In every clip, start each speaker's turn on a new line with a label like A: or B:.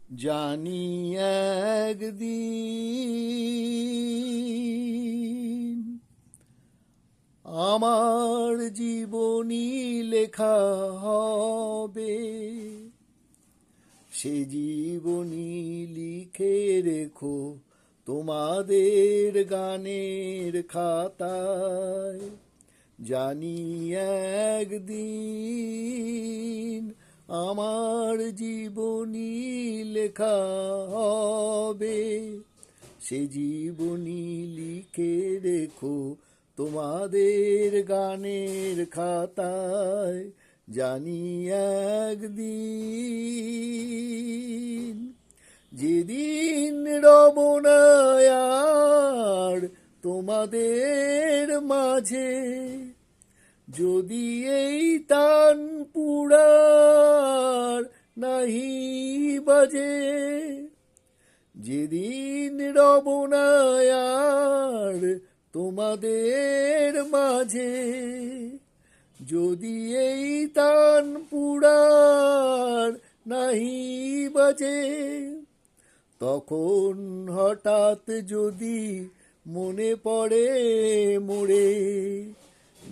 A: জানি একদিন আমার জীবনী লেখা হবে, সে জীবনী লিখে রেখো তোমাদের গানের খাতায়। জানি একদিন আমার জীবনী লেখা হবে, সে জীবনী লিখে রেখো তোমাদের গানের খাতায়। জানি একদিন যেদিন রব না আর তোমাদের মাঝে, যদি এই তান পুরার নাহি বাজে, যেদিন রব না আর তোমাদের মাঝে, যদি এই তান পুরার নাহি বাজে, তখন হঠাৎ যদি মনে পড়ে মোরে,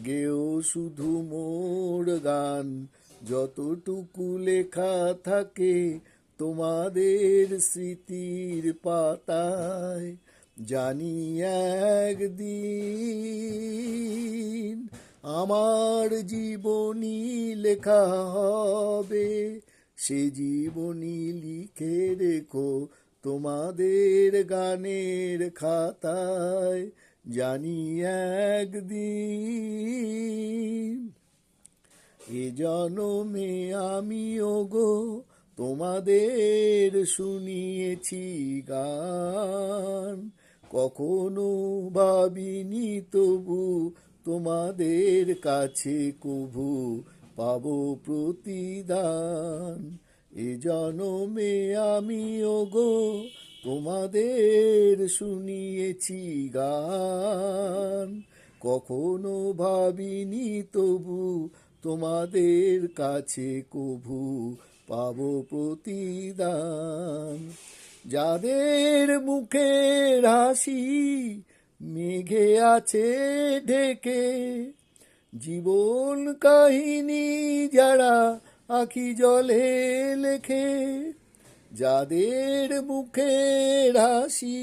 A: গেও শুধু মোর গান যতটুকু লেখা থাকে তোমাদের স্মৃতির পাতায়। জানি একদিন আমার জীবনী লেখা হবে, সে জীবনী লিখে রেখো তোমাদের গানের খাতায়। জানি একদিন এ জনমে আমিও গো তোমাদের শুনিয়েছি গান, কখনো ভাবিনি তবু তোমাদের কাছে কভু পাবো প্রতিদান। এ জনমে আমিও গো তোমাদের শুনিয়েছি গান, কখনো ভাবিনি তবু তোমাদের কাছে কভু পাবো প্রতিদান। যাদের মুখের হাসি মেঘে আছে ঢেকে, জীবন কাহিনী যারা আঁখি জলে লেখে, যাদের মুখের হাসি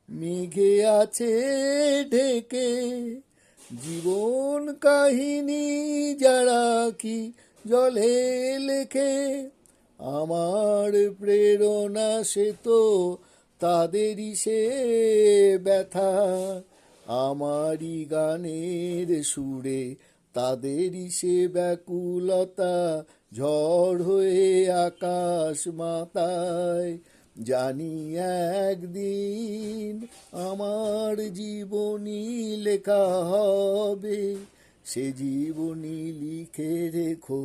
A: মেঘে আছে ঢেকে, জীবন কাহিনী যারা কি জলে লেখে, আমার প্রেরণা সে তো তাদেরই সে ব্যথা, আমারই গানের সুরে তাদেরই সে ব্যাকুলতা, ঝড় হয়ে আকাশ মাতায়। জানি একদিন আমার জীবনী লেখা হবে, সে জীবনী লিখে রেখো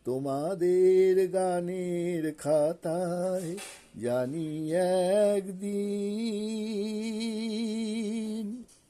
A: তোমাদের গানের খাতায়। জানি একদিন